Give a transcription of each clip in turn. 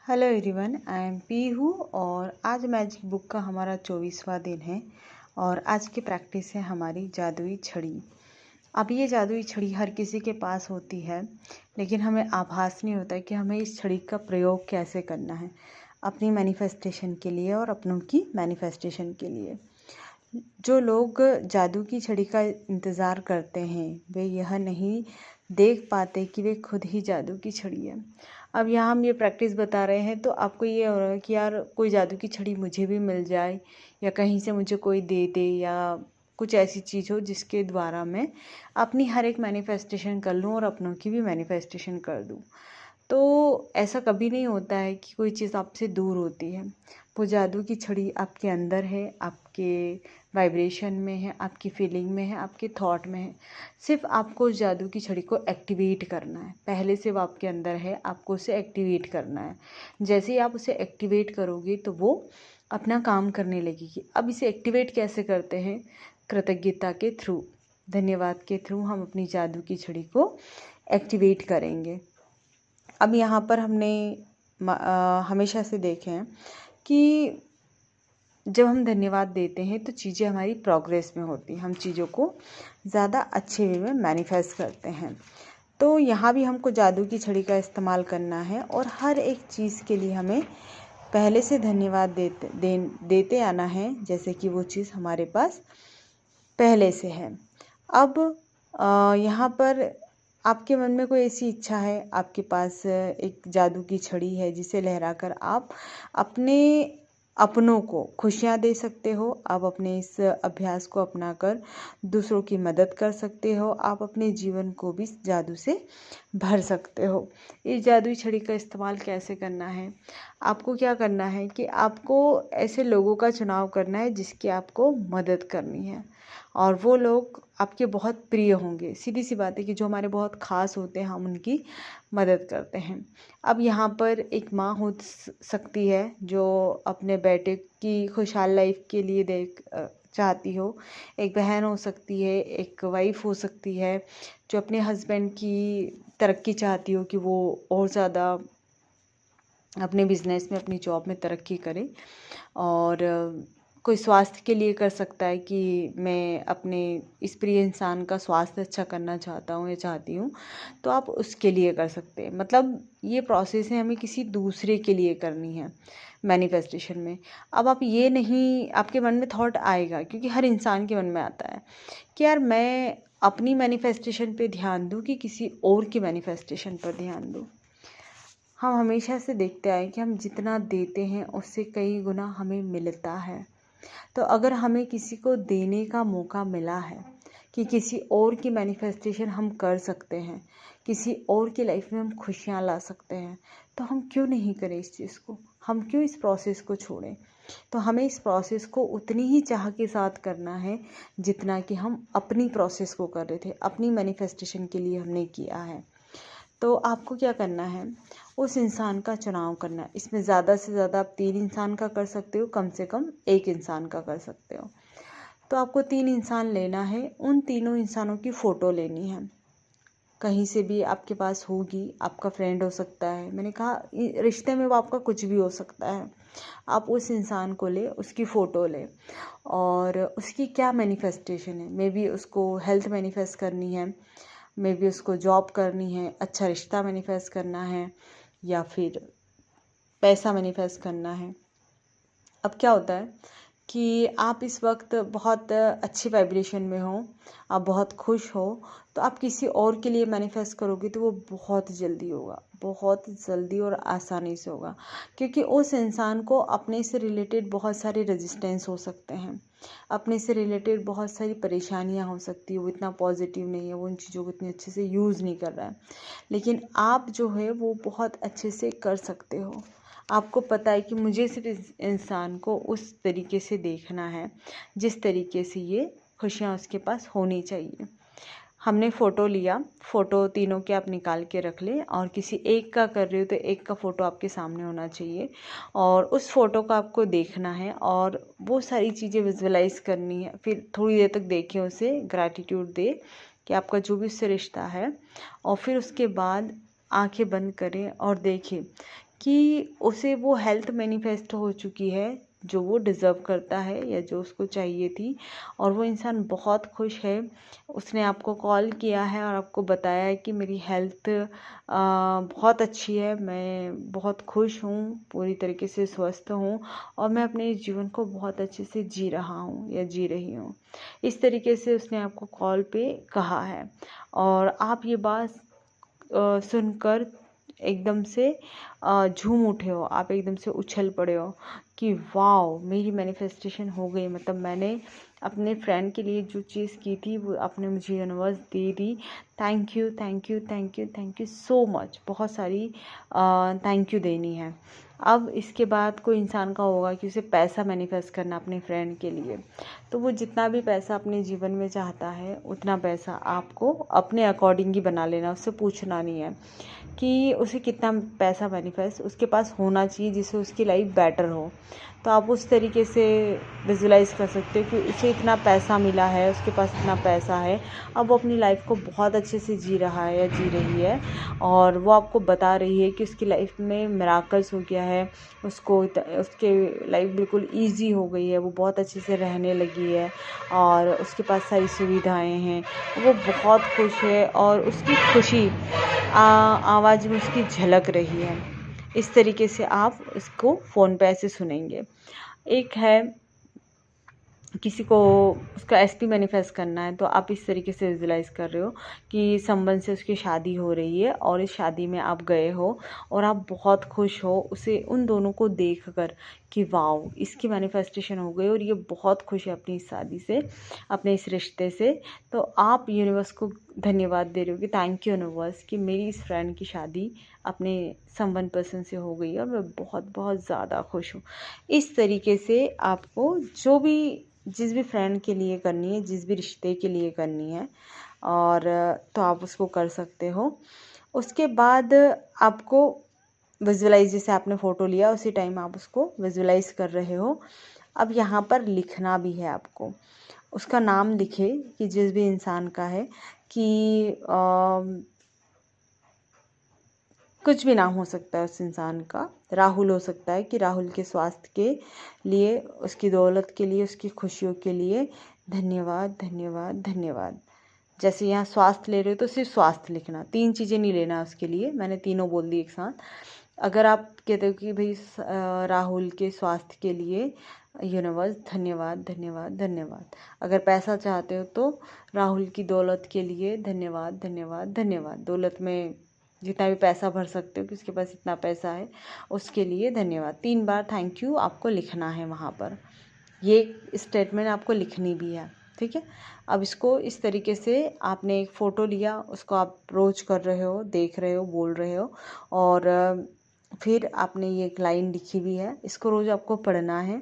Hello everyone, I am Pihu और आज magic book का हमारा 24वां दिन है और आज की प्रैक्टिस है हमारी जादुई छड़ी। अब ये जादुई छड़ी हर किसी के पास होती है, लेकिन हमें आभास नहीं होता कि हमें इस छड़ी का प्रयोग कैसे करना है अपनी मैनिफेस्टेशन के लिए और अपनों की मैनिफेस्टेशन के लिए। जो लोग जादू की छड़ी का इंतज़ार करते हैं वे यह नहीं देख पाते कि वे खुद ही जादू की छड़ी है। अब यहाँ हम ये प्रैक्टिस बता रहे हैं तो आपको ये हो रहा है कि यार कोई जादू की छड़ी मुझे भी मिल जाए या कहीं से मुझे कोई दे दे या कुछ ऐसी चीज़ हो जिसके द्वारा मैं अपनी हर एक मैनिफेस्टेशन कर लूँ और अपनों की भी मैनिफेस्टेशन कर दूँ। तो ऐसा कभी नहीं होता है कि कोई चीज़ आपसे दूर होती है। वो जादू की छड़ी आपके अंदर है, आपके वाइब्रेशन में है, आपकी फीलिंग में है, आपके थॉट में है। सिर्फ आपको उस जादू की छड़ी को एक्टिवेट करना है। पहले से वो आपके अंदर है, आपको उसे एक्टिवेट करना है। जैसे ही आप उसे एक्टिवेट करोगे तो वो अपना काम करने लगेगी। अब इसे एक्टिवेट कैसे करते हैं? कृतज्ञता के थ्रू, धन्यवाद के थ्रू हम अपनी जादू की छड़ी को एक्टिवेट करेंगे। अब यहाँ पर हमने हमेशा से देखे हैं कि जब हम धन्यवाद देते हैं तो चीज़ें हमारी प्रोग्रेस में होती हैं, हम चीज़ों को ज़्यादा अच्छे वे में मैनिफेस्ट करते हैं। तो यहाँ भी हमको जादू की छड़ी का इस्तेमाल करना है और हर एक चीज़ के लिए हमें पहले से धन्यवाद देते आना है, जैसे कि वो चीज़ हमारे पास पहले से है। अब यहाँ पर आपके मन में कोई ऐसी इच्छा है, आपके पास एक जादू की छड़ी है जिसे लहराकर आप अपने अपनों को खुशियाँ दे सकते हो। आप अपने इस अभ्यास को अपनाकर दूसरों की मदद कर सकते हो। आप अपने जीवन को भी जादू से भर सकते हो। इस जादुई छड़ी का इस्तेमाल कैसे करना है? आपको क्या करना है कि आपको ऐसे लोगों का चुनाव करना है जिसकी आपको मदद करनी है और वो लोग आपके बहुत प्रिय होंगे। सीधी सी बात है कि जो हमारे बहुत ख़ास होते हैं हम उनकी मदद करते हैं। अब यहाँ पर एक माँ हो सकती है जो अपने बेटे की खुशहाल लाइफ के लिए चाहती हो। एक बहन हो सकती है, एक वाइफ हो सकती है जो अपने हस्बैंड की तरक्की चाहती हो कि वो और ज़्यादा अपने बिजनेस में, अपनी जॉब में तरक्की करे। और कोई स्वास्थ्य के लिए कर सकता है कि मैं अपने इस प्रिय इंसान का स्वास्थ्य अच्छा करना चाहता हूँ या चाहती हूँ, तो आप उसके लिए कर सकते हैं। मतलब ये प्रोसेस है हमें किसी दूसरे के लिए करनी है मैनिफेस्टेशन में। अब आप ये नहीं, आपके मन में थॉट आएगा क्योंकि हर इंसान के मन में आता है कि यार मैं अपनी मैनिफेस्टेशन पे ध्यान दूँ कि किसी और की मैनिफेस्टेशन पर ध्यान दूँ। हम हमेशा से देखते आए कि हम जितना देते हैं उससे कई गुना हमें मिलता है। तो अगर हमें किसी को देने का मौका मिला है कि किसी और की मैनिफेस्टेशन हम कर सकते हैं, किसी और की लाइफ में हम खुशियाँ ला सकते हैं, तो हम क्यों नहीं करें इस चीज़ को? हम क्यों इस प्रोसेस को छोड़ें? तो हमें इस प्रोसेस को उतनी ही चाह के साथ करना है जितना कि हम अपनी प्रोसेस को कर रहे थे, अपनी मैनिफेस्टेशन के लिए हमने किया है। तो आपको क्या करना है? उस इंसान का चुनाव करना है। इसमें ज़्यादा से ज़्यादा आप 3 इंसान का कर सकते हो, कम से कम 1 इंसान का कर सकते हो। तो आपको 3 इंसान लेना है, उन तीनों इंसानों की फ़ोटो लेनी है। कहीं से भी आपके पास होगी, आपका फ्रेंड हो सकता है, मैंने कहा रिश्ते में वो आपका कुछ भी हो सकता है। आप उस इंसान को ले, उसकी फ़ोटो ले और उसकी क्या मैनिफेस्टेशन है। मे बी उसको हेल्थ मैनिफेस्ट करनी है, मे बी उसको जॉब करनी है, अच्छा रिश्ता मैनिफेस्ट करना है या फिर पैसा मैनिफेस्ट करना है। अब क्या होता है कि आप इस वक्त बहुत अच्छी वाइब्रेशन में हो, आप बहुत खुश हो, तो आप किसी और के लिए मैनिफेस्ट करोगे तो वो बहुत जल्दी होगा, बहुत जल्दी और आसानी से होगा। क्योंकि उस इंसान को अपने से रिलेटेड बहुत सारे रेजिस्टेंस हो सकते हैं, अपने से रिलेटेड बहुत सारी परेशानियां हो सकती है। वो इतना पॉजिटिव नहीं है, वो उन चीज़ों को इतने अच्छे से यूज़ नहीं कर रहा है, लेकिन आप जो है वो बहुत अच्छे से कर सकते हो। आपको पता है कि मुझे सिर्फ इस इंसान को उस तरीके से देखना है जिस तरीके से ये खुशियाँ उसके पास होनी चाहिए। हमने फ़ोटो लिया, फ़ोटो तीनों के आप निकाल के रख लें और किसी एक का कर रहे हो तो एक का फ़ोटो आपके सामने होना चाहिए और उस फ़ोटो को आपको देखना है और वो सारी चीज़ें विजुअलाइज़ करनी है। फिर थोड़ी देर तक देखें उसे, ग्रैटिट्यूड दे कि आपका जो भी उससे रिश्ता है, और फिर उसके बाद आंखें बंद करें और देखें कि उसे वो हेल्थ मैनिफेस्ट हो चुकी है जो वो डिज़र्व करता है या जो उसको चाहिए थी, और वो इंसान बहुत खुश है। उसने आपको कॉल किया है और आपको बताया है कि मेरी हेल्थ बहुत अच्छी है, मैं बहुत खुश हूँ, पूरी तरीके से स्वस्थ हूँ और मैं अपने इस जीवन को बहुत अच्छे से जी रहा हूँ या जी रही हूँ। इस तरीके से उसने आपको कॉल पे कहा है और आप ये बात सुनकर एकदम से झूम उठे हो, आप एकदम से उछल पड़े हो कि वाओ, मेरी मैनिफेस्टेशन हो गई। मतलब मैंने अपने फ्रेंड के लिए जो चीज़ की थी वो आपने मुझे universe they the. Thank you, thank you, thank you, thank you so much. बहुत सारी थैंक यू देनी है। अब इसके बाद कोई इंसान का होगा कि उसे पैसा मैनिफेस्ट करना अपने फ्रेंड के लिए, तो वो जितना भी पैसा अपने जीवन में चाहता है उतना पैसा आपको अपने अकॉर्डिंग ही बना लेना, उससे पूछना नहीं है कि उसे कितना पैसा मैनिफेस्ट उसके पास होना चाहिए जिससे उसकी लाइफ बेटर हो। तो आप उस तरीके से विजुलाइज कर सकते हो कि उसे इतना पैसा मिला है, उसके पास इतना पैसा है, अब वो अपनी लाइफ को बहुत अच्छे से जी रहा है या जी रही है, और वो आपको बता रही है कि उसकी लाइफ में मिराकल्स हो गया है, उसके लाइफ बिल्कुल ईजी हो गई है, वो बहुत अच्छे से रहने लगी है और उसके पास सारी सुविधाएं हैं, वो बहुत खुश है और उसकी खुशी आवाज़ में उसकी झलक रही है। इस तरीके से आप इसको फ़ोन पे ऐसे सुनेंगे। एक है किसी को उसका एसपी मैनिफेस्ट करना है, तो आप इस तरीके से विजुलाइज कर रहे हो कि संबंध से उसकी शादी हो रही है और इस शादी में आप गए हो और आप बहुत खुश हो उसे उन दोनों को देखकर कि वाओ, इसकी मैनिफेस्टेशन हो गई और ये बहुत खुश है अपनी इस शादी से, अपने इस रिश्ते से। तो आप यूनिवर्स को धन्यवाद दे रहे हो कि थैंक यू यूनिवर्स कि मेरी इस फ्रेंड की शादी अपने संबंध पर्सन से हो गई है और मैं बहुत बहुत ज़्यादा खुश हूँ। इस तरीके से आपको जिस भी फ्रेंड के लिए करनी है, जिस भी रिश्ते के लिए करनी है, और तो आप उसको कर सकते हो। उसके बाद आपको विजुअलाइज, जैसे आपने फ़ोटो लिया उसी टाइम आप उसको विजुअलाइज कर रहे हो। अब यहाँ पर लिखना भी है आपको, उसका नाम लिखे कि जिस भी इंसान का है कि कुछ भी नाम हो सकता है उस इंसान का। राहुल हो सकता है कि राहुल के स्वास्थ्य के लिए, उसकी दौलत के लिए, उसकी खुशियों के लिए धन्यवाद, धन्यवाद, धन्यवाद। जैसे यहाँ स्वास्थ्य ले रहे हो तो सिर्फ स्वास्थ्य लिखना, 3 चीज़ें नहीं लेना उसके लिए, मैंने तीनों बोल दी एक साथ। अगर आप कहते हो कि भाई राहुल के स्वास्थ्य के लिए यूनिवर्स धन्यवाद, धन्यवाद, धन्यवाद। अगर पैसा चाहते हो तो राहुल की दौलत के लिए धन्यवाद, धन्यवाद, धन्यवाद। दौलत में जितना भी पैसा भर सकते हो कि उसके पास इतना पैसा है, उसके लिए धन्यवाद। 3 बार थैंक यू आपको लिखना है वहाँ पर। ये स्टेटमेंट आपको लिखनी भी है, ठीक है। अब इसको इस तरीके से आपने एक फ़ोटो लिया, उसको आप रोज कर रहे हो, देख रहे हो, बोल रहे हो, और फिर आपने ये एक लाइन लिखी भी है, इसको रोज़ आपको पढ़ना है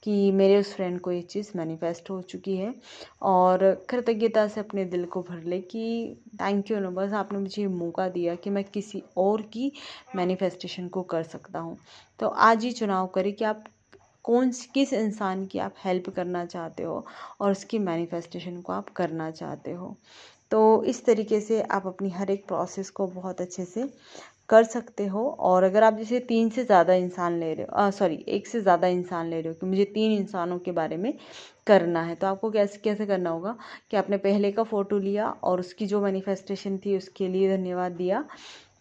कि मेरे उस फ्रेंड को ये चीज़ मैनिफेस्ट हो चुकी है, और कृतज्ञता से अपने दिल को भर ले कि थैंक यू यूनिवर्स, आपने मुझे मौका दिया कि मैं किसी और की मैनिफेस्टेशन को कर सकता हूँ। तो आज ही चुनाव करें कि आप किस इंसान की आप हेल्प करना चाहते हो और उसकी मैनिफेस्टेशन को आप करना चाहते हो। तो इस तरीके से आप अपनी हर एक प्रोसेस को बहुत अच्छे से कर सकते हो। और अगर आप जैसे 3 से ज़्यादा इंसान ले रहे हो, सॉरी 1 से ज़्यादा इंसान ले रहे हो कि मुझे 3 इंसानों के बारे में करना है, तो आपको कैसे कैसे करना होगा कि आपने पहले का फ़ोटो लिया और उसकी जो मैनिफेस्टेशन थी उसके लिए धन्यवाद दिया,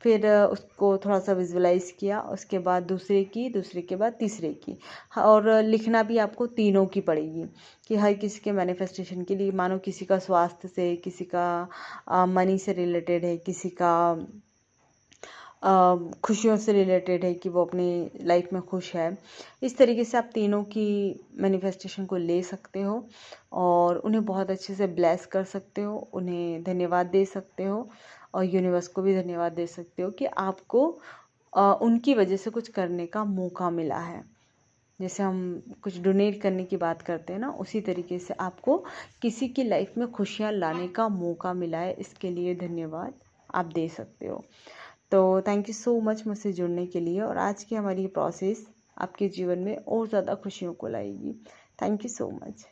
फिर उसको थोड़ा सा विजुअलाइज़ किया, उसके बाद दूसरे के बाद तीसरे की, और लिखना भी आपको तीनों की पड़ेगी कि हर किसी के मैनिफेस्टेशन के लिए, मानो किसी का स्वास्थ्य से, किसी का मनी से रिलेटेड है, किसी का खुशियों से रिलेटेड है कि वो अपनी लाइफ में खुश है। इस तरीके से आप तीनों की मैनिफेस्टेशन को ले सकते हो और उन्हें बहुत अच्छे से ब्लेस कर सकते हो, उन्हें धन्यवाद दे सकते हो और यूनिवर्स को भी धन्यवाद दे सकते हो कि आपको उनकी वजह से कुछ करने का मौका मिला है। जैसे हम कुछ डोनेट करने की बात करते हैं ना, उसी तरीके से आपको किसी की लाइफ में खुशियाँ लाने का मौका मिला है, इसके लिए धन्यवाद आप दे सकते हो। तो थैंक यू सो मच मुझसे जुड़ने के लिए, और आज की हमारी प्रोसेस आपके जीवन में और ज़्यादा खुशियों को लाएगी। Thank you so much.